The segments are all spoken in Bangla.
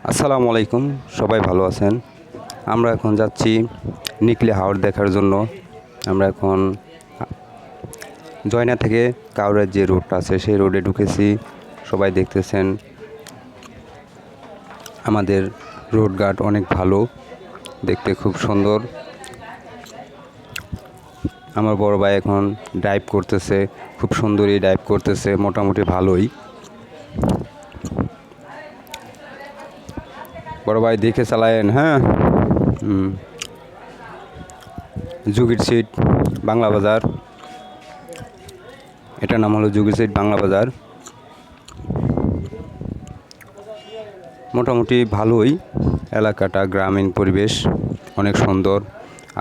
আসসালামু আলাইকুম, সবাই ভালো আছেন? আমরা এখন যাচ্ছি নিকলি হাওর দেখার জন্য। আমরা এখন জয়না থেকে কাউরের যে রোডটা আছে সেই রোডে ঢুকেছি। সবাই দেখতেছেন আমাদের রোডঘাট অনেক ভালো, দেখতে খুব সুন্দর। আমার বড় ভাই এখন ড্রাইভ করতেছে, খুব সুন্দরই ড্রাইভ করতেছে, মোটামুটি ভালোই। বড় ভাই দেখে চালায়েন, হ্যাঁ। যুগির সিট বাংলা বাজার, এটার নাম হলো যুগির সিট বাংলা বাজার। মোটামুটি ভালোই, এলাকাটা গ্রামীণ পরিবেশ, অনেক সুন্দর।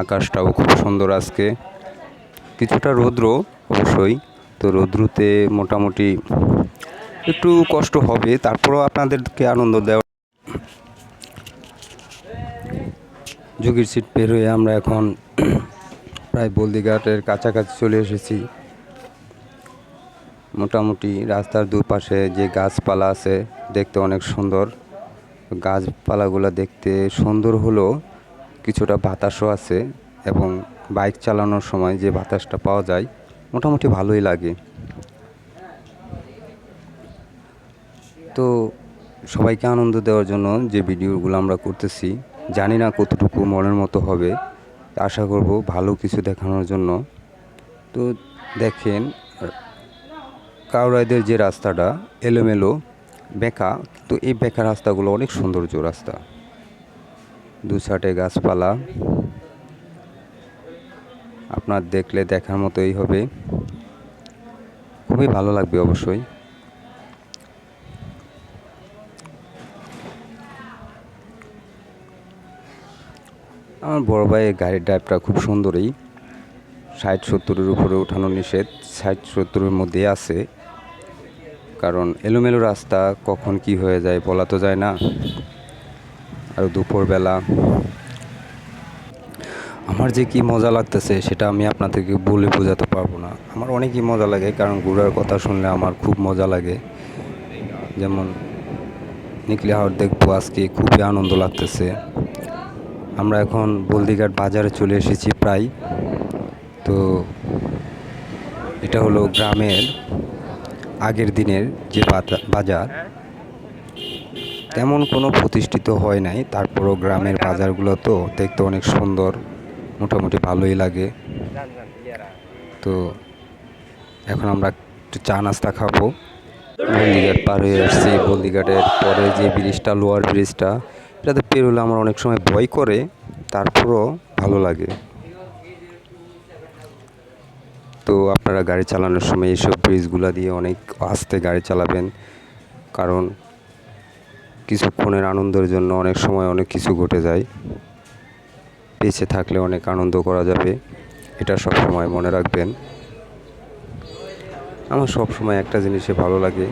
আকাশটাও খুব সুন্দর আজকে, কিছুটা রৌদ্র অবশ্যই। তো রৌদ্রুতে মোটামুটি একটু কষ্ট হবে, তারপরেও আপনাদেরকে আনন্দ দেওয়া। যুগির সিট পের হয়ে আমরা এখন প্রায় বলদিঘাটের কাছাকাছি চলে এসেছি। মোটামুটি রাস্তার দুপাশে যে গাছপালা আছে দেখতে অনেক সুন্দর। গাছপালাগুলো দেখতে সুন্দর হলেও কিছুটা বাতাসও আছে, এবং বাইক চালানোর সময় যে বাতাসটা পাওয়া যায় মোটামুটি ভালোই লাগে। তো সবাইকে আনন্দ দেওয়ার জন্য যে ভিডিওগুলো আমরা করতেছি, জানি না কতটুকু মনের মতো হবে, আশা করব ভালো কিছু দেখানোর জন্য। তো দেখেন, কাউরাইদের যে রাস্তাটা এলোমেলো বেঁকা, তো এই বেঁকা রাস্তাগুলো অনেক সৌন্দর্য রাস্তা, দু সাইডে গাছপালা, আপনার দেখলে দেখার মতোই হবে, খুবই ভালো লাগবে অবশ্যই। আমার বড় ভাইয়ের গাড়ির ড্রাইভটা খুব সুন্দরই। 60-70-এর উপরে ওঠানো নিষেধ, 60-70-এর মধ্যে আছে, কারণ এলোমেলো রাস্তা কখন কি হয়ে যায় বলা তো যায় না। আর দুপুরবেলা আমার যে কি মজা লাগতেছে সেটা আমি আপনাদেরকে বলে বোঝাতে পারবো না। আমার অনেকই মজা লাগে, কারণ ঘোরার কথা শুনলে আমার খুব মজা লাগে। যেমন নিকলি হাওর দেখবো আজকে, খুবই আনন্দ লাগতেছে। আমরা এখন বলদিঘাট বাজারে চলে এসেছি প্রায়। তো এটা হলো গ্রামের আগের দিনের যে বাজার, তেমন কোনো প্রতিষ্ঠিত হয় নাই, তারপরও গ্রামের বাজারগুলো তো দেখতে অনেক সুন্দর, মোটামুটি ভালোই লাগে। তো এখন আমরা একটু চা নাস্তা খাবো। বলদিঘাট পার হয়ে আসছি। বলদিঘাটের পরে যে ব্রিজটা, লোয়ার ব্রিজটা, এটাতে পেরোলে আমার অনেক সময় ভয় করে, তারপরও ভালো লাগে। তো আপনারা গাড়ি চালানোর সময় এইসব ব্রিজগুলো দিয়ে অনেক আস্তে গাড়ি চালাবেন, কারণ কিছুক্ষণের আনন্দের জন্য অনেক সময় অনেক কিছু ঘটে যায়। বেঁচে থাকলে অনেক আনন্দ করা যাবে, এটা সব সময় মনে রাখবেন। আমার সব সময় একটা জিনিসে ভালো লাগে,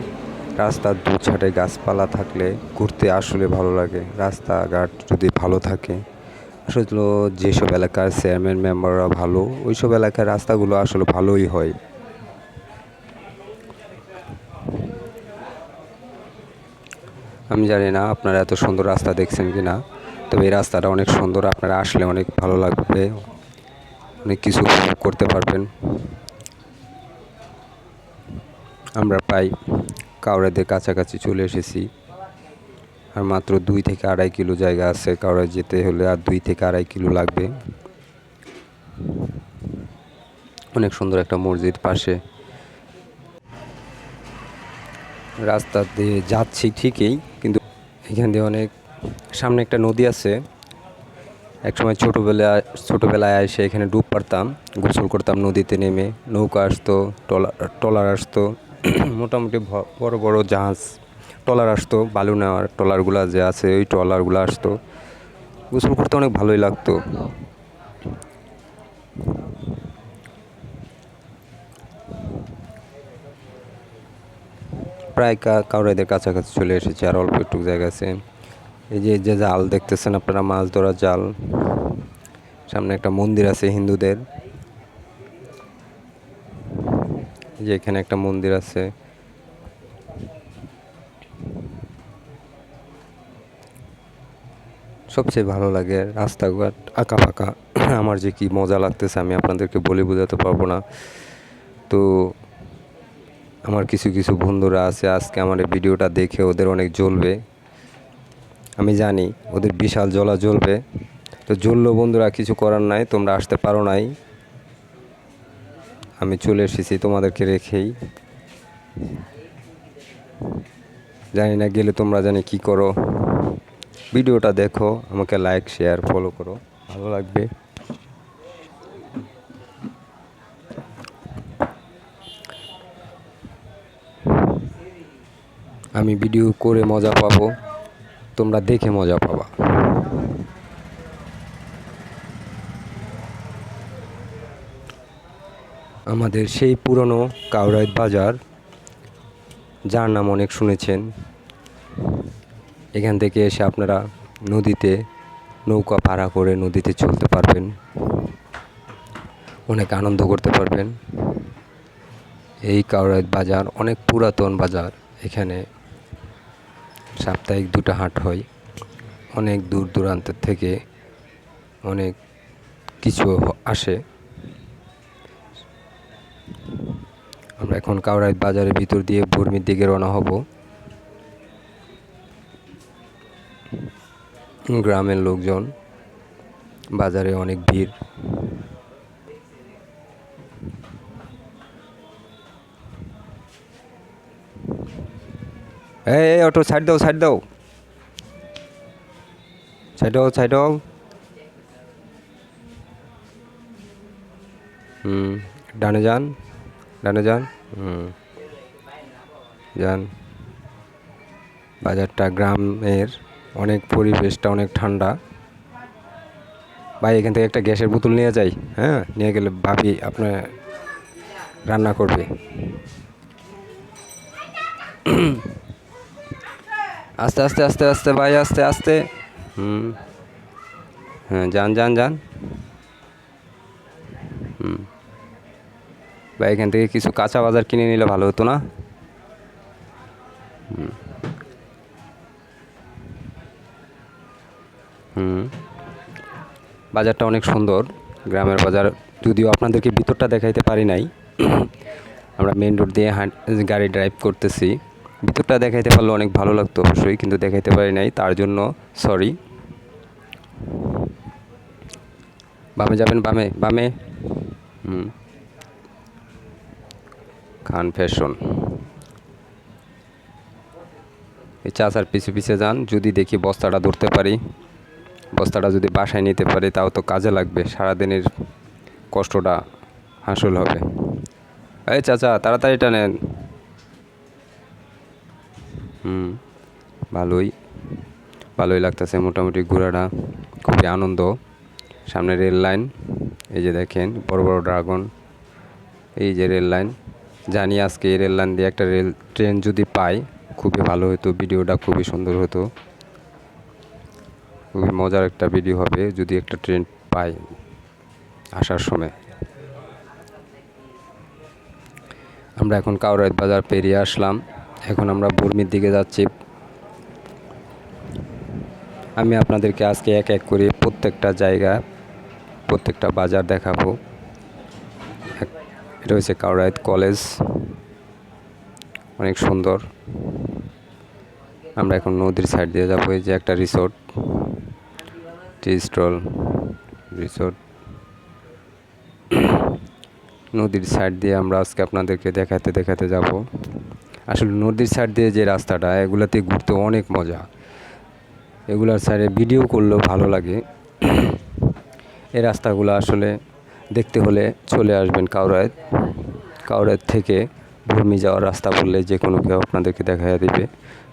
রাস্তার দু ছাড়ে গাছপালা থাকলে ঘুরতে আসলে ভালো লাগে। রাস্তাঘাট যদি ভালো থাকে, আসলে যেসব এলাকার চেয়ারম্যান মেম্বাররা ভালো, ওইসব এলাকার রাস্তাগুলো আসলে ভালোই হয়। আমি জানি না আপনারা এত সুন্দর রাস্তা দেখছেন কি না, তবে এই রাস্তাটা অনেক সুন্দর, আপনারা আসলে অনেক ভালো লাগবে, অনেক কিছু করতে পারবেন। আমরা প্রায় কাউরাদের কাছাকাছি চলে এসেছি, আর মাত্র 2 থেকে 2.5 কিলো জায়গা আছে। কাউরা যেতে হলে আর 2 থেকে 2.5 কিলো লাগবে। অনেক সুন্দর একটা মসজিদ পাশে। রাস্তা দিয়ে যাচ্ছি ঠিকই, কিন্তু এখান দিয়ে অনেক সামনে একটা নদী আছে। একসময় ছোটোবেলায় এসে এখানে ডুব পারতাম, গোসল করতাম নদীতে নেমে। নৌকা আসতো, ট্রলার আসতো, মোটামুটি বড় বড় জাহাজ, ট্রলার আসতো, বালু নেওয়ার ট্রলারগুলো যে আছে ওই ট্রলারগুলো আসতো, গোসল করতে অনেক ভালোই লাগতো। প্রায় কাউরাইদের কাছাকাছি চলে এসেছে, আর অল্প একটু জায়গা আছে। এই যে জাল দেখতেছেন আপনারা, মাছ ধরার জাল। সামনে একটা মন্দির আছে হিন্দুদের, যে এখানে একটা মন্দির আছে। সবচেয়ে ভালো লাগে রাস্তাঘাট আঁকা ফাঁকা। আমার যে কি মজা লাগতেছে আমি আপনাদেরকে বলে বোঝাতে পারবো না। তো আমার কিছু কিছু বন্ধুরা আছে, আজকে আমার এই ভিডিওটা দেখে ওদের অনেক জ্বলবে, আমি জানি ওদের বিশাল জ্বলা জ্বলবে। তো জ্বললো বন্ধুরা, কিছু করার নাই, তোমরা আসতে পারো নাই, আমি চলে এসেছি তোমাদেরকে রেখেই। জানি না গেলে তোমরা জানি কি করো। ভিডিওটা দেখো, আমাকে লাইক শেয়ার ফলো করো, ভালো লাগবে। আমি ভিডিও করে মজা পাবো, তোমরা দেখে মজা পাবা। আমাদের সেই পুরনো কাউরাইত বাজার, যার নাম অনেক শুনেছেন। এখান থেকে এসে আপনারা নদীতে নৌকা ভাড়া করে নদীতে চলতে পারবেন, অনেক আনন্দ করতে পারবেন। এই কাউরাইত বাজার অনেক পুরাতন বাজার, এখানে সাপ্তাহিক 2টা হাট হয়। অনেক দূর দূরান্তের থেকে অনেক কিছু আসে। আমরা এখন কাউরাইত বাজারের ভিতর দিয়ে বর্মির দিকে রওনা হব। গ্রামের লোকজন, বাজারে অনেক ভিড়। এই অটো সাইড দাও, সাইড দাও, সাইড দাও, সাইড দাও। ডানে যান, ডানে যান। যান। বাজারটা গ্রামের, অনেক পরিবেশটা অনেক ঠান্ডা। ভাই এখান থেকে একটা গ্যাসের বোতল নিয়ে যাই, হ্যাঁ, নিয়ে গেলে ভাবি আপনার রান্না করবে। আস্তে আস্তে আস্তে আস্তে ভাই, আস্তে আস্তে। হ্যাঁ, যান যান যান। ভাই এখান থেকে কিছু কাঁচা বাজার কিনে নিলে ভালো হতো না? বাজারটা অনেক সুন্দর, গ্রামের বাজার। যদিও আপনাদেরকে ভিতরটা দেখাইতে পারি নাই, আমরা মেন রোড দিয়ে গাড়ি ড্রাইভ করতেছি। ভিতরটা দেখাইতে পারলে অনেক ভালো লাগতো অবশ্যই, কিন্তু দেখাইতে পারি নাই, তার জন্য সরি। বামে যাবেন, বামে বামে। খান ফ্যাশন। এই চাচার পিছু পিছে যান, যদি দেখি বস্তাটা ধরতে পারি, বস্তাটা যদি বাসায় নিতে পারি তাও তো কাজে লাগবে, সারাদিনের কষ্টটা হাসিল হবে। এই চাচা তাড়াতাড়ি টানেন। ভালোই ভালোই লাগতেছে মোটামুটি ঘোরাটা, খুবই আনন্দ। সামনে রেল লাইন, এই যে দেখেন বড় বড় ড্রাগন, এই যে রেল লাইন। জানি আজকে এই রেল লাইন দিয়ে একটা ট্রেন যদি পাই খুবই ভালো হতো, ভিডিওটা খুবই সুন্দর হতো, খুবই মজার একটা ভিডিও হবে যদি একটা ট্রেন পাই আসার সময়। আমরা এখন কাউরাইত বাজার পেরিয়ে আসলাম, এখন আমরা বর্মির দিকে যাচ্ছি। আমি আপনাদেরকে আজকে এক এক করে প্রত্যেকটা জায়গা, প্রত্যেকটা বাজার দেখাবো। এটা হচ্ছে কাউরাইত কলেজ, অনেক সুন্দর। আমরা এখন নদীর সাইড দিয়ে যাবো। এই যে একটা রিসোর্ট, টি স্টল রিসোর্ট। নদীর সাইড দিয়ে আমরা আজকে আপনাদেরকে দেখাতে দেখাতে যাব। আসলে নদীর সাইড দিয়ে যে রাস্তাটা, এগুলাতে ঘুরতে অনেক মজা, এগুলার সাইডে ভিডিও করলেও ভালো লাগে। এই রাস্তাগুলো আসলে দেখতে হলে চলে আসবেন কাউরাইত। কাউরাইত থেকে ভূমি যাওয়ার রাস্তা বললে যে কোনো কেউ আপনাদেরকে দেখাইয়া দিবে।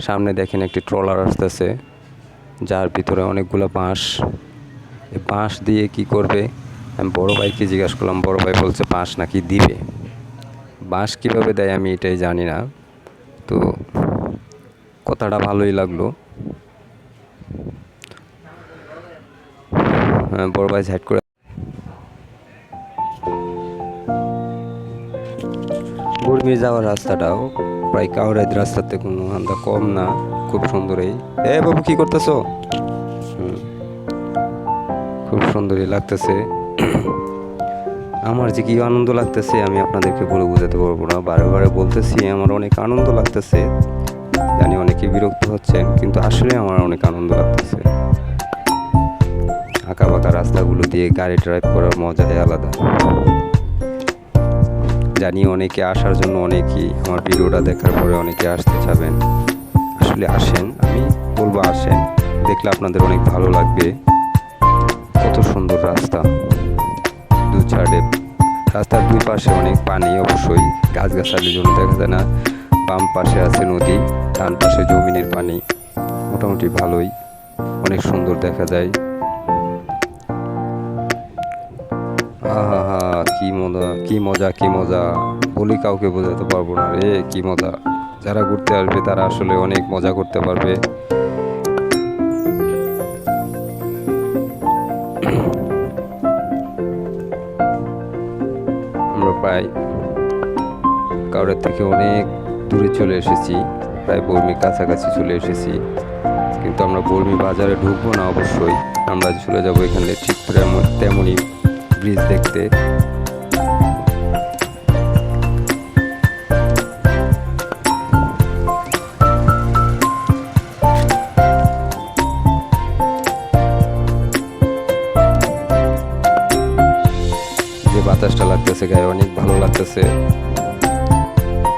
সামনে দেখেন একটি ট্রলার আসতেছে, যার ভিতরে অনেকগুলো বাঁশ। এই বাঁশ দিয়ে কি করবে, আমি বড় ভাইকে জিজ্ঞাসা করলাম, বড় ভাই বলছে বাঁশ নাকি দিবে। বাঁশ কীভাবে দেয় আমি এটাই জানি না, তো কথাটা ভালোই লাগলো। বড় ভাই সাইড করে। বর্মি যাওয়ার রাস্তাটাও প্রায় কাউরাইত রাস্তাতে কোনো আন্দা কম না, খুব সুন্দর। এই বাবু কি করতেছো? খুব সুন্দরই লাগতেছে। আমার যে কি আনন্দ লাগতেছে আমি আপনাদেরকে বলে বোঝাতে পারবো না। বারে বারে বলতেছি আমার অনেক আনন্দ লাগতেছে। জানি অনেকে বিরক্ত হচ্ছেন, কিন্তু আসলে আমার অনেক আনন্দ লাগতেছে। আঁকা বাঁকা রাস্তাগুলো দিয়ে গাড়ি ড্রাইভ করার মজাই আলাদা। জানি অনেকে আসার জন্য, অনেকেই আমার ভিডিওটা দেখার পরে অনেকে আসতে চাবেন। আসলে আসেন, আমি বলবো আসেন, দেখলে আপনাদের অনেক ভালো লাগবে। কত সুন্দর রাস্তা, দু সাইডে রাস্তার দুই পাশে অনেক পানি, অবশ্যই গাছগাছালির জন্য দেখা যায় না। বাম পাশে আছে নদী, ডান পাশে জমিনের পানি, মোটামুটি ভালোই, অনেক সুন্দর দেখা যায়। আহা হা, কি মজা কি মজা কি মজা, বলি কাউকে বোঝাতে পারবো না রে, কি মজা। যারা ঘুরতে আসবে তারা আসলে অনেক মজা করতে পারবে। আমরা প্রায় কাউরের থেকে অনেক দূরে চলে এসেছি, প্রায় বর্মির কাছাকাছি চলে এসেছি। কিন্তু আমরা বর্মি বাজারে ঢুকবো না, অবশ্যই আমরা চলে যাবো এখানে ঠিক তেমনই ব্রিজ দেখতে। যে বাতাসটা লাগতেছে গায়ে, অনেক ভালো লাগতেছে।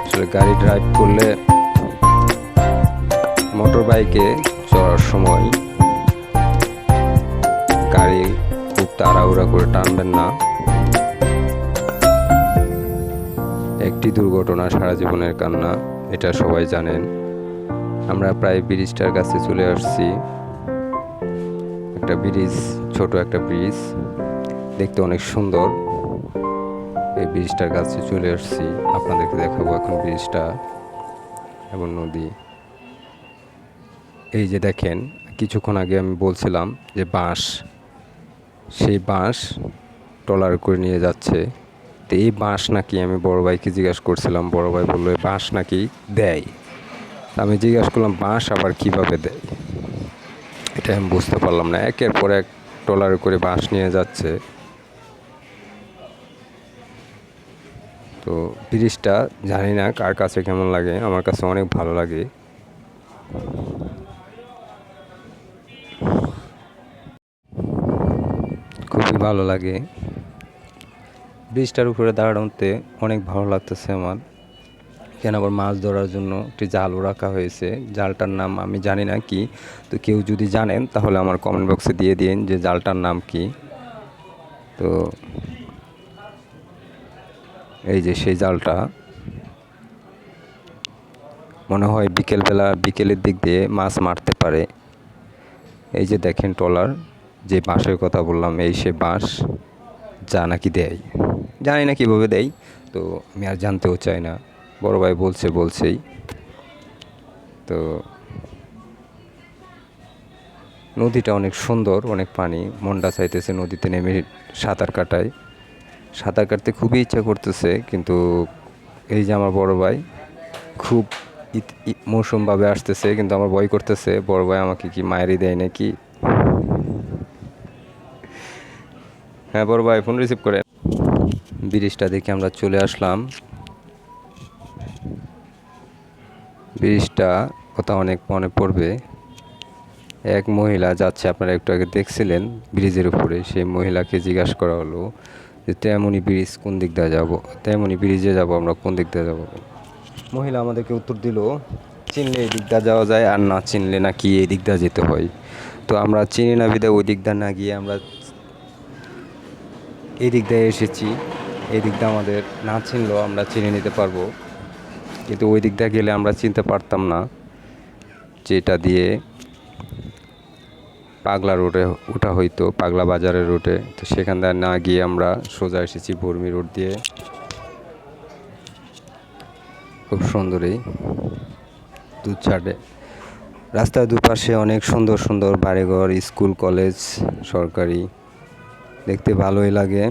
আসলে গাড়ি ড্রাইভ করলে, মোটর বাইকে চড়ার সময় গাড়ি খুব তাড়াহুড়া করে টানবেন না। একটি দুর্ঘটনা সারা জীবনের কান্না, এটা সবাই জানেন। আমরা প্রায় ব্রিজটার কাছে চলে আসছি। একটা ব্রিজ, ছোট একটা ব্রিজ, দেখতে অনেক সুন্দর। এই ব্রিজটার কাছে চলে আসছি, আপনাদেরকে দেখাবো এখন ব্রিজটা এবং নদী। এই যে দেখেন, কিছুক্ষণ আগে আমি বলছিলাম যে বাঁশ, সেই বাঁশ ট্রলার করে নিয়ে যাচ্ছে। তো এই বাঁশ নাকি, আমি বড় ভাইকে জিজ্ঞাসা করছিলাম, বড় ভাই বললো এই বাঁশ নাকি দেয়। আমি জিজ্ঞাসা করলাম বাঁশ আবার কিভাবে দেয়, এটা আমি বুঝতে পারলাম না। একের পর এক ট্রলার করে বাঁশ নিয়ে যাচ্ছে। তো ব্রিজটা জানি না কার কাছে কেমন লাগে, আমার কাছে অনেক ভালো লাগে। খুবই ভালো লাগে ব্রিজটার উপরে দাঁড়ানোতে, অনেক ভালো লাগতেছে আমার। এখানে আবার মাছ ধরার জন্য একটি জালও রাখা হয়েছে। জালটার নাম আমি জানি না কি, তো কেউ যদি জানেন তাহলে আমার কমেন্ট বক্সে দিয়ে দিন যে জালটার নাম কি। তো এই যে সেই জালটা, মনে হয় বিকেলের দিক দিয়ে মাছ মারতে পারে। এই যে দেখেন ট্রলার, যে বাঁশের কথা বললাম, এই সে বাঁশ যা নাকি দেয়, জানি না কীভাবে দেয়, তো আমি আর জানতেও চাই না। বড় ভাই বলছেই। তো নদীটা অনেক সুন্দর, অনেক পানি, মনটা চাইতেছে নদীতে নেমে সাঁতার কাটতে খুবই ইচ্ছা করতেছে। কিন্তু এই যে আমার বড় ভাই খুব মৌসুমভাবে আসতেছে, কিন্তু আমার ভয় করতেছে, বড় ভাই আমাকে কি মায়েরই দেয় নাকি। হ্যাঁ বড় ভাই, ফোন রিসিভ করে। ব্রিজটা দেখে আমরা চলে আসলাম। ব্রিজটা কথা অনেক মনে পড়বে। এক মহিলা যাচ্ছে, আপনারা একটু আগে দেখছিলেন ব্রিজের উপরে, সেই মহিলাকে জিজ্ঞাসা করা হলো যে তেমনই ব্রিজ কোন দিক দিয়ে যাবো, তেমনই ব্রিজে যাব আমরা, কোন দিক দিয়ে যাবো। মহিলা আমাদেরকে উত্তর দিল, চিনলে এই দিক দিয়ে যাওয়া যায়, আর না চিনলে নাকি এই দিক দিয়ে যেতে হয়। তো আমরা চিনি না বিদে ওই দিক দিয়ে না গিয়ে আমরা এই দিক দিয়ে এসেছি। এই দিক দিয়ে আমাদের না চিনলেও আমরা চিনে নিতে পারবো, কিন্তু ওই দিক দিয়ে গেলে আমরা চিনতে পারতাম না, যেটা দিয়ে পাগলা রোডে ওঠা হইতো, পাগলা বাজারের রোডে। তো সেখান থেকে না গিয়ে আমরা সোজা এসেছি বর্মি রোড দিয়ে। খুব সুন্দরই, দু সাইডে রাস্তার দুপাশে অনেক সুন্দর সুন্দর বাড়িঘর, স্কুল কলেজ সরকারি, দেখতে ভালোই লাগে।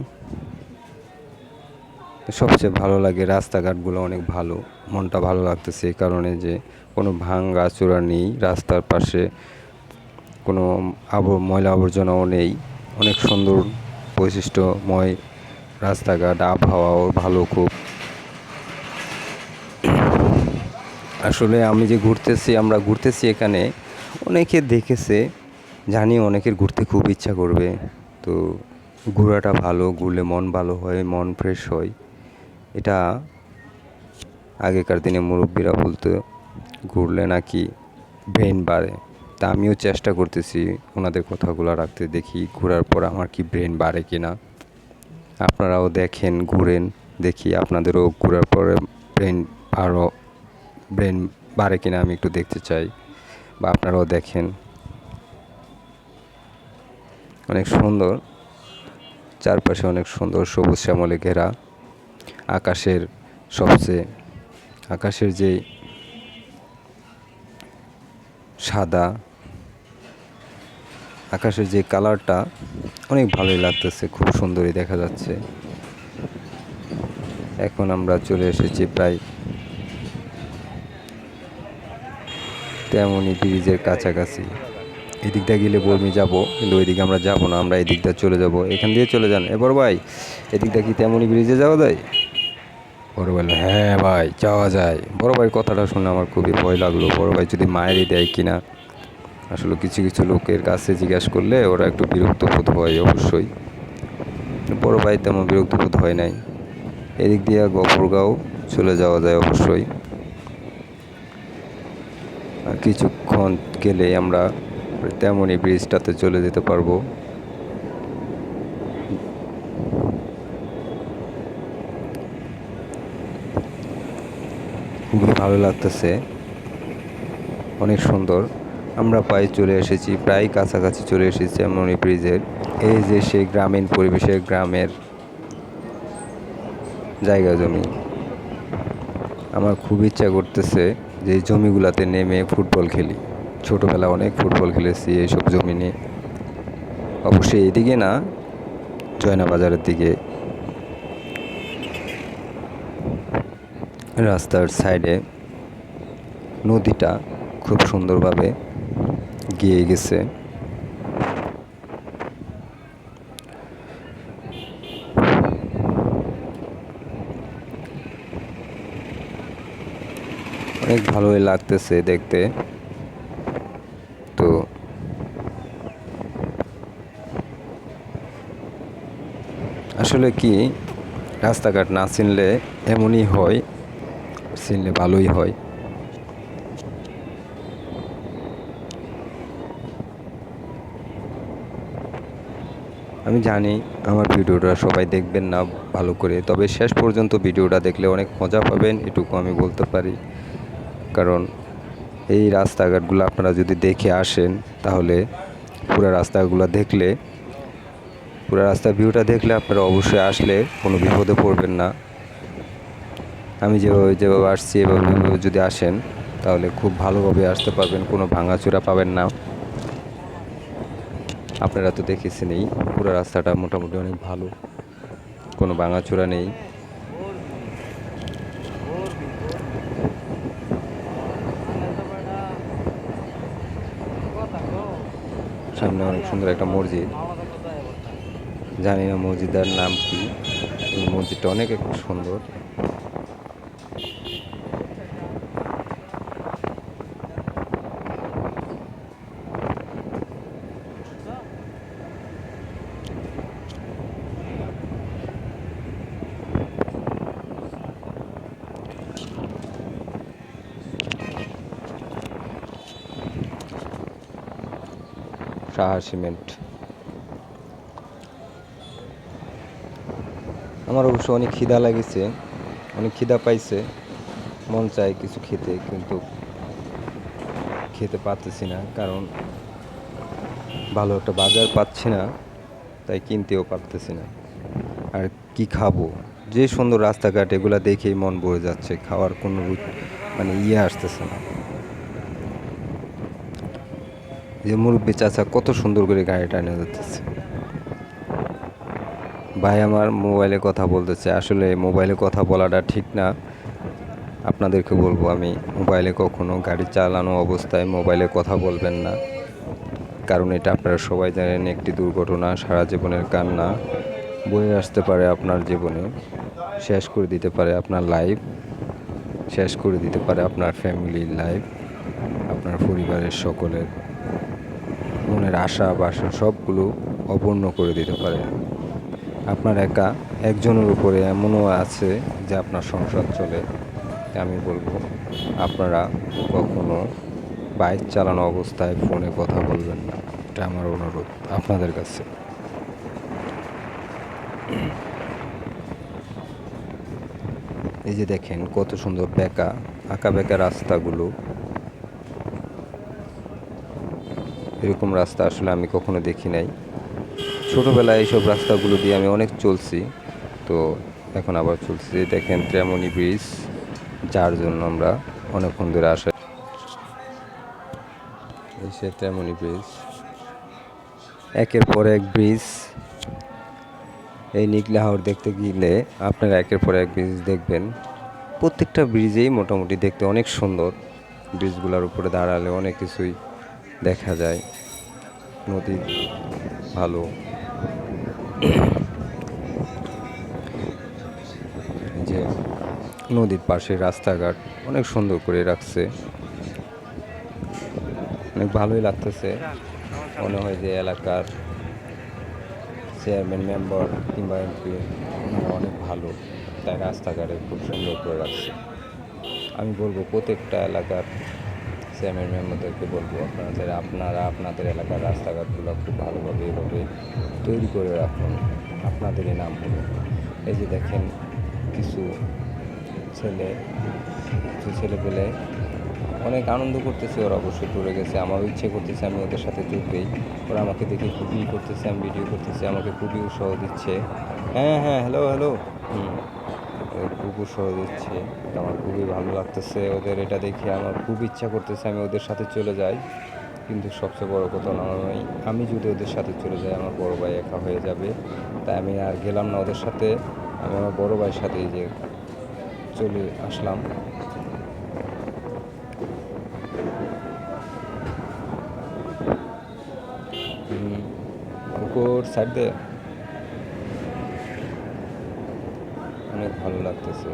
সবচেয়ে ভালো লাগে রাস্তাঘাটগুলো অনেক ভালো, মনটা ভালো লাগতেছে এই কারণে যে কোনো ভাঙা চূড়া নেই রাস্তার পাশে, কোনো ময়লা আবর্জনাও নেই, অনেক সুন্দর বৈশিষ্ট্যময় রাস্তাঘাট, আবহাওয়াও ভালো খুব। আসলে আমি যে আমরা ঘুরতেছি এখানে, অনেকে দেখেছে, জানি অনেকের ঘুরতে খুব ইচ্ছা করবে। তো ঘোরাটা ভালো, ঘুরলে মন ভালো হয়, মন ফ্রেশ হয়। এটা আগেকার দিনে মুরব্বীরা বলতো, ঘুরলে নাকি ব্রেন বাড়ে। তা আমিও চেষ্টা করতেছি ওনাদের কথাগুলো রাখতে, দেখি ঘোরার পর আমার কি ব্রেন বাড়ে কি না। আপনারাও দেখেন, ঘুরেন, দেখি আপনাদেরও ঘোরার পরে ব্রেন আরও ব্রেন বাড়ে কিনা আমি একটু দেখতে চাই, বা আপনারাও দেখেন। অনেক সুন্দর, চারপাশে অনেক সুন্দর সবুজ শ্যামলে ঘেরা। আকাশের সবচেয়ে আকাশের যে সাদা, আকাশের যে কালারটা অনেক ভালোই লাগতেছে, খুব সুন্দরই দেখা যাচ্ছে। এখন আমরা চলে এসেছি প্রায় তেমনই ব্রিজের কাছাকাছি। এদিকটা গেলে বর্মি যাব, কিন্তু ওইদিকে আমরা যাব না, আমরা এদিকটা চলে যাব। এখান দিয়ে চলে যান। এবার ভাই, এদিকটা কি তেমনই ব্রিজে যাওয়া যায়? বড় ভাই, হ্যাঁ ভাই যাওয়া যায়। বড় ভাইয়ের কথাটা শুনে আমার খুবই ভয় লাগলো, বড় ভাই যদি মায়েরই দেয় কিনা। আসলে কিছু কিছু লোকের কাছে জিজ্ঞাসা করলে ওরা একটু বিরক্ত বোধ হয় অবশ্যই। বড় ভাই তেমন বিরক্ত বোধ হয় নাই। এদিক দিয়ে গফরগাঁও চলে যাওয়া যায় অবশ্যই। আর কিছুক্ষণ গেলে আমরা তেমনই ব্রিজটাতে চলে যেতে পারবো। খুবই ভালো লাগতেছে, অনেক সুন্দর। আমরা চলে এসেছি, প্রায় কাছাকাছি চলে এসেছি তেমনই ব্রিজের। এই যে সেই গ্রামীণ পরিবেশের গ্রামের জায়গা জমি। আমার খুব ইচ্ছা করতেছে যে এই জমিগুলাতে নেমে ফুটবল খেলি। ছোটোবেলা অনেক ফুটবল খেলেছি এইসব জমি নিয়ে। অবশ্যই এদিকে না, জয়না বাজারের দিকে। রাস্তার সাইডে নদীটা খুব সুন্দরভাবে গিয়ে গেছে। অনেক ভালোই লাগতেছে দেখতে। তো আসলে কি, রাস্তাঘাট না চিনলে এমনই হয়, চিনলে ভালোই হয়। আমি জানি আমার ভিডিওটা সবাই দেখবেন না ভালো করে, তবে শেষ পর্যন্ত ভিডিওটা দেখলে অনেক মজা পাবেন, এটুকু আমি বলতে পারি। কারণ এই রাস্তাঘাটগুলো আপনারা যদি দেখে আসেন, তাহলে পুরো রাস্তার ভিউটা দেখলে আপনারা অবশ্যই আসলে কোনো বিপদে পড়বেন না। আমি যেভাবে আসছি এভাবে যদি আসেন, তাহলে খুব ভালোভাবে আসতে পারবেন, কোনো ভাঙাচোরা পাবেন না। আপনারা তো দেখেছেনই, পুরো রাস্তাটা মোটামুটি অনেক ভালো, কোনো ভাঙাচোরা নেই। সামনে অনেক সুন্দর একটা মসজিদ, জানি না মসজিদের নাম কি। মসজিদটা অনেক সুন্দর। সাহা সিমেন্ট। আমার অবশ্য অনেক খিদা লাগিছে, অনেক খিদা পাইছে, মন চায় কিছু খেতে, কিন্তু খেতে পারতেছি না, কারণ ভালো একটা বাজার পাচ্ছি না, তাই কিনতেও পারতেছি না। আর কি খাবো, যে সুন্দর রাস্তাঘাট এগুলা দেখেই মন ভরে যাচ্ছে, খাওয়ার কোনো মানে আসতেছে না। যে মুরব্বী চাচা কত সুন্দর করে গাড়ি টানে যাচ্ছে। ভাই আমার মোবাইলে কথা বলতেছে, আসলে মোবাইলে কথা বলাটা ঠিক না। আপনাদেরকে বলবো, আমি মোবাইলে কখনো গাড়ি চালানো অবস্থায় মোবাইলে কথা বলবেন না। কারণ এটা আপনারা সবাই জানেন, একটি দুর্ঘটনা সারা জীবনের কান্না বয়ে আসতে পারে আপনার জীবনে, শেষ করে দিতে পারে আপনার লাইফ, শেষ করে দিতে পারে আপনার ফ্যামিলির লাইফ, আপনার পরিবারের সকলের মনের আশা বাসা সবগুলো অপূর্ণ করে দিতে পারে। আপনার একা একজনের উপরে এমনও আছে যে আপনার সংসার চলে। আমি বলবো আপনারা কখনো বাইক চালানো অবস্থায় ফোনে কথা বলবেন না, এটা আমার অনুরোধ আপনাদের কাছে। এই যে দেখেন কত সুন্দর আঁকা বেঁকা রাস্তাগুলো। এরকম রাস্তা আসলে আমি কখনো দেখি নাই। ছোটোবেলায় এইসব রাস্তাগুলো দিয়ে আমি অনেক চলছি, তো এখন আবার চলছি। দেখেন ত্রেমনি ব্রিজ, যার জন্য আমরা অনেকক্ষণ ধরে আসা। এই সে ত্রেমনি ব্রিজ, একের পর এক ব্রিজ। এই নিকলি হাওর দেখতে গেলে আপনারা একের পর এক ব্রিজ দেখবেন। প্রত্যেকটা ব্রিজেই মোটামুটি দেখতে অনেক সুন্দর। ব্রিজগুলোর উপরে দাঁড়ালে অনেক কিছুই দেখা যায়। নদী ভালো, যে নদীর পাশে রাস্তাঘাট অনেক সুন্দর করে রাখছে, অনেক ভালোই লাগতেছে। মনে হয় যে এলাকার চেয়ারম্যান মেম্বার কিংবা এমপি ওনারা অনেক ভালো, তাই রাস্তাঘাটে খুব সুন্দর করে রাখছে। আমি বলবো প্রত্যেকটা এলাকার চেয়ারম্যান মেম্বারদেরকে বলবো আপনারা আপনাদের এলাকার রাস্তাঘাটগুলো খুব ভালোভাবে এভাবে তৈরি করে রাখুন, আপনাদেরই নাম হলো। এই যে দেখেন কিছু ছেলেপেলে অনেক আনন্দ করতেছে, ওরা অবশ্যই টুরে গেছে। আমারও ইচ্ছে করতেছে আমি ওদের সাথে টুরবেই। ওরা আমাকে দেখে খুবই করতেছে, আমি ভিডিও করতেছি, আমাকে খুবই উৎসাহ দিচ্ছে। হ্যাঁ হ্যাঁ, হ্যালো। খুব উৎসাহ দিচ্ছে, আমার খুবই ভালো লাগতেছে ওদের এটা দেখে। আমার খুব ইচ্ছা করতেছে আমি ওদের সাথে চলে যাই, কিন্তু সবচেয়ে বড় কথা আমি যদি ওদের সাথে চলে যাই আমার বড় ভাই একা হয়ে যাবে, তাই আমি আর গেলাম না ওদের সাথে। আমি আমার বড় ভাইয়ের সাথে যে চলে আসলাম। পুকুর সাইড দিয়ে অনেক ভালো লাগতেছে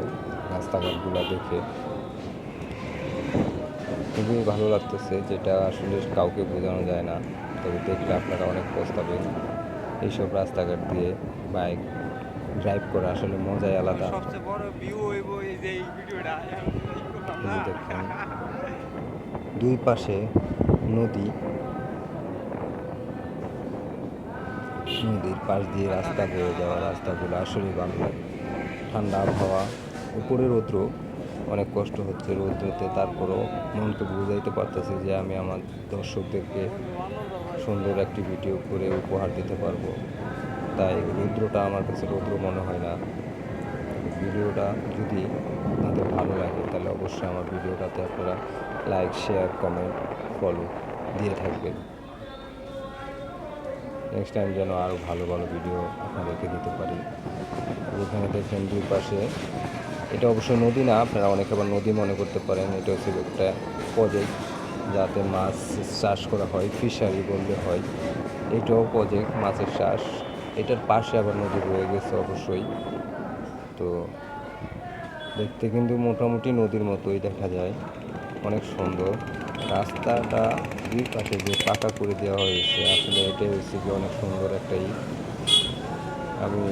রাস্তাঘাটগুলো দেখে, খুবই ভালো লাগতেছে, যেটা আসলে কাউকে বোঝানো যায় না। তবে দেখলে আপনারা অনেক পস্তাবেন। এইসব রাস্তাঘাট দিয়ে বাইক ড্রাইভ করা আসলে মজাই আলাদা। দেখেন দুই পাশে নদী, নদীর পাশ দিয়ে রাস্তা বয়ে যাওয়া, রাস্তাগুলো আসলেই ভালো লাগে। ঠান্ডা আবহাওয়া, উপরে রৌদ্র, অনেক কষ্ট হচ্ছে রৌদ্রতে, তারপরও মনকে বুঝাইতে পারতেছি যে আমি আমার দর্শকদেরকে সুন্দর একটি ভিডিও করে উপহার দিতে পারবো। তাই রৌদ্রটা আমার কাছে রৌদ্র মনে হয় না। ভিডিওটা যদি আপনাদের ভালো লাগে তাহলে অবশ্যই আমার ভিডিওটাতে আপনারা লাইক, শেয়ার, কমেন্ট, ফলো দিয়ে থাকবেন। নেক্সট টাইম যেন আরও ভালো ভালো ভিডিও আপনাদেরকে দিতে পারি। এখানে দেখেন দুই পাশে, এটা অবশ্যই নদী না, আপনারা অনেকে আবার নদী মনে করতে পারেন। এটা হচ্ছে একটা প্রজেক্ট যাতে মাছ চাষ করা হয়, ফিশারি বললে হয়। এটাও প্রজেক্ট মাছের চাষ। এটার পাশে আবার নদী বয়ে গেছে অবশ্যই। তো দেখতে কিন্তু মোটামুটি নদীর মতোই দেখা যায়, অনেক সুন্দর। রাস্তাটা দুই পাশে যে পাকা করে দেওয়া হয়েছে, আসলে এটাই হচ্ছে কি অনেক সুন্দর একটাই। আমি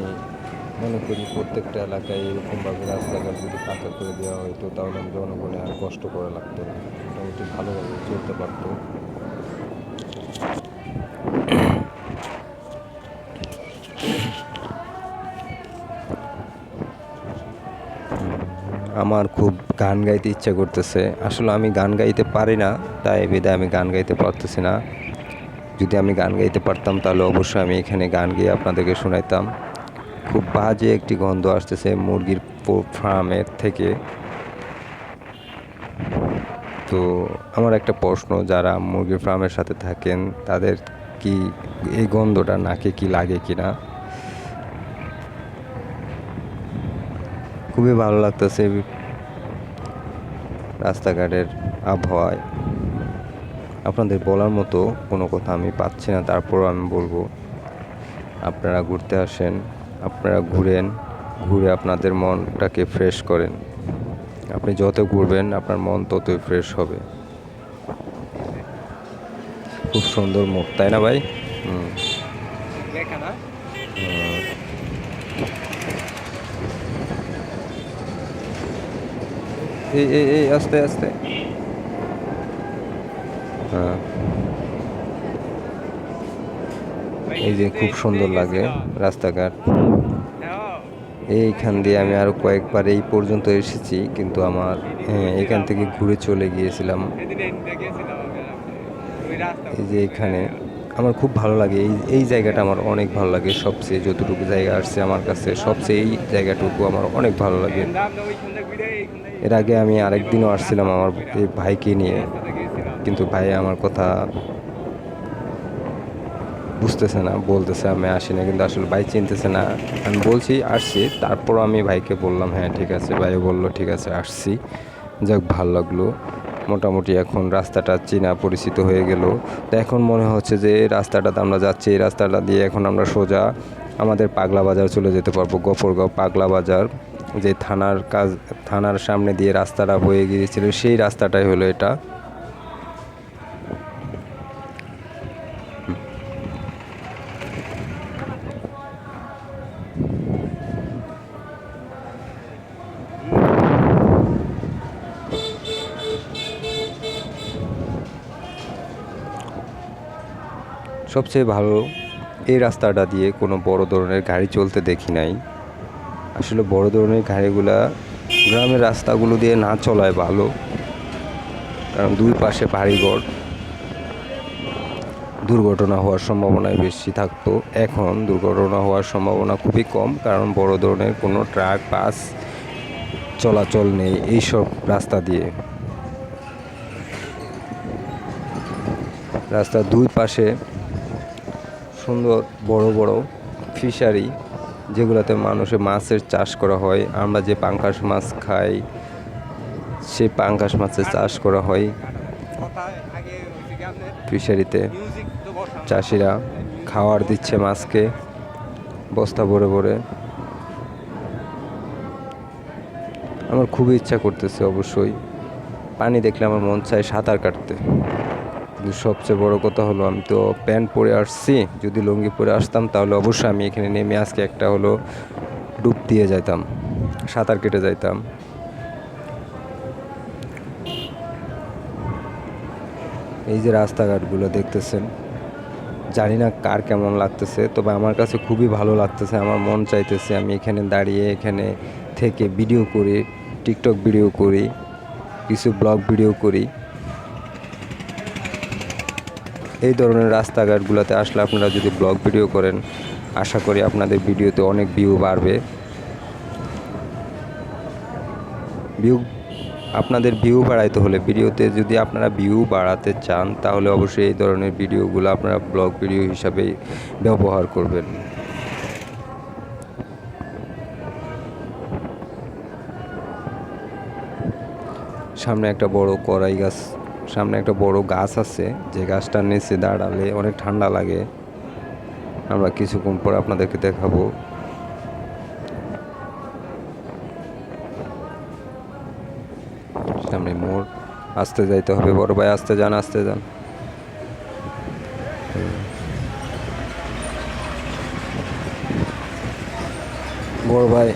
মনে করি প্রত্যেকটা এলাকায় এরকমভাবে রাস্তাঘাট যদি পাকা করে দেওয়া হতো তাহলে জনগণে আর কষ্ট করা লাগতো না, মোটামুটি ভালোভাবে চলতে পারতো। আমার খুব গান গাইতে ইচ্ছা করতেছে। আসলে আমি গান গাইতে পারি না, তাই বিধায় আমি গান গাইতে পারতেছি না। যদি আমি গান গাইতে পারতাম তাহলে অবশ্যই আমি এখানে গান গেয়ে আপনাদেরকে শোনাইতাম। খুব বাজে একটি গন্ধ আসতেছে মুরগির ফার্মের থেকে। তো আমার একটা প্রশ্ন, যারা মুরগির ফার্মের সাথে থাকেন তাদের কি এই গন্ধটা নাকে কি লাগে কি না? খুবই ভালো লাগতেছে রাস্তাঘাটের আবহাওয়ায়। আপনাদের বলার মতো কোনো কথা আমি পাচ্ছি না, তারপরও আমি বলবো আপনারা ঘুরতে আসেন, আপনারা ঘুরে আপনাদের মনটাকে ফ্রেশ করেন। আপনি যত ঘুরবেন আপনার মন ততই ফ্রেশ হবে। খুব সুন্দর মুখ, তাই না ভাই? হুম। এই আস্তে আস্তে। হ্যাঁ, এই যে খুব সুন্দর লাগে রাস্তাঘাট। এইখান দিয়ে আমি আরো কয়েকবার এই পর্যন্ত এসেছি, কিন্তু আমার এখান থেকে ঘুরে চলে গিয়েছিলাম। এই যে এখানে আমার খুব ভালো লাগে, এই জায়গাটা আমার অনেক ভালো লাগে। সবচেয়ে যতটুকু জায়গা আসছে আমার কাছে, সবচেয়ে এই জায়গাটুকু আমার অনেক ভালো লাগে। এর আগে আমি আরেকদিনও আসছিলাম আমার এই ভাইকে নিয়ে, কিন্তু ভাই আমার কথা বুঝতেছে না, বলতেছে আমি আসি না, কিন্তু আসলে ভাই চিনতেছে না। আমি বলছি আসছি, তারপরও আমি ভাইকে বললাম হ্যাঁ ঠিক আছে। ভাই বললো ঠিক আছে আসছি। যাক, ভালো লাগলো। মোটামুটি এখন রাস্তাটা চেনা পরিচিত হয়ে গেল। তো এখন মনে হচ্ছে যে রাস্তাটাতে আমরা যাচ্ছি, এই রাস্তাটা দিয়ে এখন আমরা সোজা আমাদের পাগলা বাজার চলে যেতে পারবো। গফরগাঁও পাগলা বাজার, যে থানার সামনে দিয়ে রাস্তাটা বয়ে গিয়েছিল, সেই রাস্তাটাই হলো এটা। সবচেয়ে ভালো, এই রাস্তাটা দিয়ে কোনো বড় ধরনের গাড়ি চলতে দেখি নাই। আসলে বড় ধরনের গাড়িগুলা গ্রামের রাস্তাগুলো দিয়ে না চলায় ভালো, কারণ দুই পাশে বাড়িঘর, দুর্ঘটনা হওয়ার সম্ভাবনাই বেশি থাকতো। এখন দুর্ঘটনা হওয়ার সম্ভাবনা খুবই কম, কারণ বড় ধরনের কোনো ট্রাক বাস চলাচল নেই এইসব রাস্তা দিয়ে। রাস্তার দুই পাশে সুন্দর বড় বড় ফিশারি, যেগুলোতে মানুষের মাছের চাষ করা হয়। আমরা যে পাঙ্গাস মাছ খাই, সেই পাঙ্গাস মাছের চাষ করা হয় ফিশারিতে। চাষিরা খাওয়ার দিচ্ছে মাছকে বস্তা ভরে ভরে। আমার খুবই ইচ্ছা করতেছে, অবশ্যই পানি দেখলে আমার মন চায় সাঁতার কাটতে। কিন্তু সবচেয়ে বড় কথা হলো আমি তো প্যান্ট পরে আসছি, যদি লুঙ্গি পরে আসতাম তাহলে অবশ্যই আমি এখানে নেমে আজকে একটা হলো ডুব দিয়ে যাইতাম, সাঁতার কেটে যাইতাম। এই যে রাস্তাঘাটগুলো দেখতেছেন, জানি না কার কেমন লাগতেছে, তবে আমার কাছে খুবই ভালো লাগতেছে। আমার মন চাইতেছে আমি এখানে দাঁড়িয়ে এখানে থেকে ভিডিও করি, টিকটক ভিডিও করি, কিছু ব্লগ ভিডিও করি। এই ধরনের রাস্তাঘাটগুলোতে আসলে আপনারা যদি ব্লগ ভিডিও করেন, আশা করি আপনাদের ভিডিওতে অনেক ভিউ বাড়বে। আপনাদের ভিউ বাড়াইতে হলে, ভিডিওতে যদি আপনারা ভিউ বাড়াতে চান, তাহলে অবশ্যই এই ধরনের ভিডিওগুলো আপনারা ব্লগ ভিডিও হিসাবে ব্যবহার করবেন। সামনে একটা বড় কড়াই গাছ, সামনে একটা বড় গাছ আছে, যে গাছটার নিচে দাঁড়ালে অনেক ঠান্ডা লাগে। আমরা কিছুক্ষণ পর আপনাদেরকে দেখাবো। সামনে মোড়, আসতে যাইতে হবে। বড় ভাই আসতে যান, আসতে যান। বড় ভাই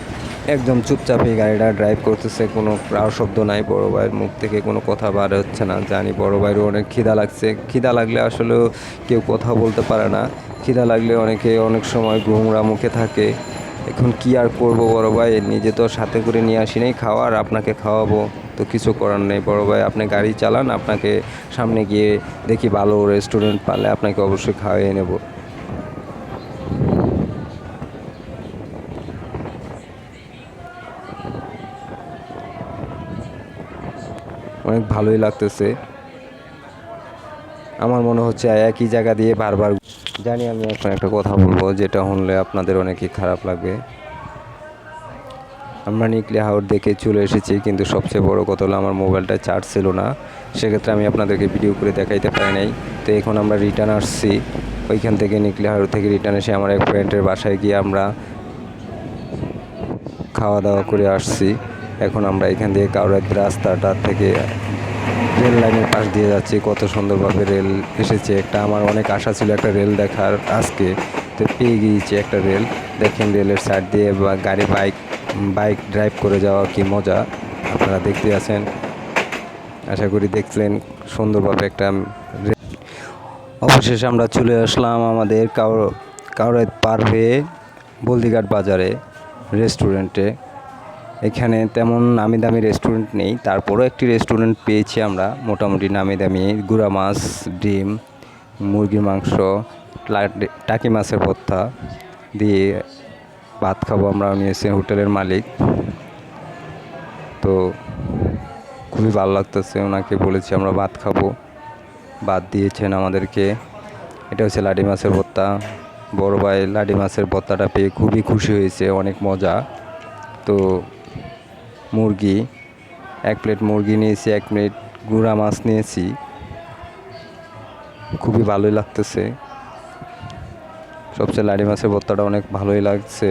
একদম চুপচাপ এই গাড়িটা ড্রাইভ করতেছে, কোনো প্রায় শব্দ নাই। বড় ভাইয়ের মুখ থেকে কোনো কথা বার হচ্ছে না। জানি বড় ভাইয়েরও অনেক খিদা লাগছে। খিদা লাগলে আসলে কেউ কথা বলতে পারে না। খিদা লাগলে অনেকে অনেক সময় ঘুমরা মুখে থাকে। এখন কি আর করব বড় ভাই, নিজে তো সাথে করে নিয়ে আসি নাই খাওয়ার, আপনাকে খাওয়াবো, তো কিছু করার নেই। বড় ভাই আপনি গাড়ি চালান, আপনাকে সামনে গিয়ে দেখি ভালো রেস্টুরেন্ট পালে আপনাকে অবশ্যই খাওয়াইয়ে নেব। অনেক ভালোই লাগতেছে। আমার মনে হচ্ছে একই জায়গা দিয়ে বারবার। জানি আমি এখন একটা কথা বলবো, যেটা শুনলে আপনাদের অনেকই খারাপ লাগবে। আমরা নিকলি হাওর দেখে চলে এসেছি, কিন্তু সবচেয়ে বড় কথা হলো আমার মোবাইলটা চার্জ ছিল না, সেক্ষেত্রে আমি আপনাদেরকে ভিডিও করে দেখাইতে পারি নাই। তো এখন আমরা রিটার্ন আসছি, ওইখান থেকে নিকলি হাওর থেকে রিটার্ন এসে আমার এক ফ্রেন্ডের বাসায় গিয়ে আমরা খাওয়া দাওয়া করে আসছি। এখন আমরা এখান থেকে কাউরাত রাস্তাটা থেকে রেল লাইনের পাশ দিয়ে যাচ্ছি। কত সুন্দরভাবে রেল এসেছে, একটা আমার অনেক আশা ছিল একটা রেল দেখার আজকে, তো পেয়ে গিয়েছি একটা রেল। দেখেন রেলের সাইড দিয়ে বা গাড়ি বাইক ড্রাইভ করে যাওয়া কি মজা, আপনারা দেখতে আছেন, আশা করি দেখলেন সুন্দরভাবে একটা অবশেষে আমরা চলে আসলাম আমাদের কাউরাত পার হয়ে বলদিঘাট বাজারে রেস্টুরেন্টে। এখানে তেমন নামি দামি রেস্টুরেন্ট নেই, তারপরও একটি রেস্টুরেন্ট পেয়েছি আমরা মোটামুটি নামি দামি। গুঁড়া মাছ, ডিম, মুরগির মাংস, টাকি মাছের ভর্তা দিয়ে ভাত খাবো আমরা, নিয়েছি হোটেলের মালিক। তো খুবই ভালো লাগতেছে, ওনাকে বলেছি আমরা ভাত খাবো, ভাত দিয়েছেন আমাদেরকে। এটা হচ্ছে লাডি মাছের ভর্তা। বড় ভাই লাডি মাছের ভর্তাটা পেয়ে খুবই খুশি হয়েছে, অনেক মজা। তো মুরগি, এক প্লেট মুরগি নিয়েছি, এক প্লেট গুঁড়া মাছ নিয়েছি, খুবই ভালোই লাগতেছে। সবচেয়ে লাডি মাছের ভর্তাটা অনেক ভালোই লাগছে।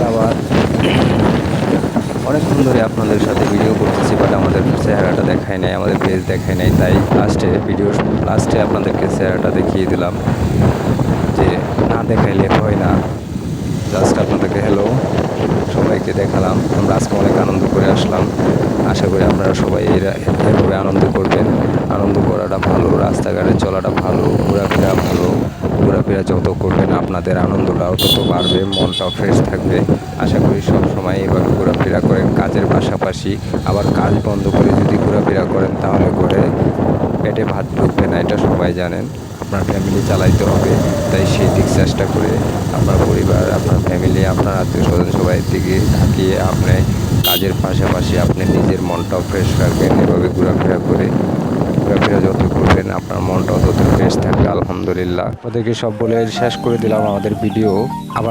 আবার অনেকক্ষণ ধরে আপনাদের সাথে ভিডিও করতেছি, বাট আমাদের চেহারাটা দেখায় নাই, আমাদের পেজ দেখায় নাই, তাই লাস্টে আপনাদেরকে চেহারাটা দেখিয়ে দিলাম, যে না দেখাইলে হয় না। জাস্ট আপনাদেরকে হ্যালো সবাইকে দেখালাম। আমরা আজকে অনেক আনন্দ করে আসলাম, আশা করি আপনারা সবাই এভাবে আনন্দ করবেন। আনন্দ করাটা ভালো, রাস্তাঘাটে চলাটা ভালো, ঘোরাফেরা যত করবেন আপনাদের আনন্দটাও তত বাড়বে, মনটাও ফ্রেশ থাকবে। আশা করি সব সময় এভাবে ঘোরাফেরা করেন, কাজের পাশাপাশি। আবার কাজ বন্ধ করে যদি ঘোরাফেরা করেন তাহলে ঘরে পেটে ভাত ঢুকবে না, এটা সবাই জানেন। আপনার ফ্যামিলি চালাইতে হবে, তাই সেই দিক চেষ্টা করে আপনার পরিবার, আপনার ফ্যামিলি, আপনার আত্মীয় স্বজন সবাই দিকে থাকিয়ে আপনি কাজের পাশাপাশি আপনি নিজের মনটাও ফ্রেশ রাখবেন। এভাবে ঘোরাফেরা যত করবেন আপনার মনটাও তত ফ্রেশ থাকবে। আলহামদুলিল্লাহ, ওদেরকে সব বলে শেষ করে দিলাম আমাদের ভিডিও। আবার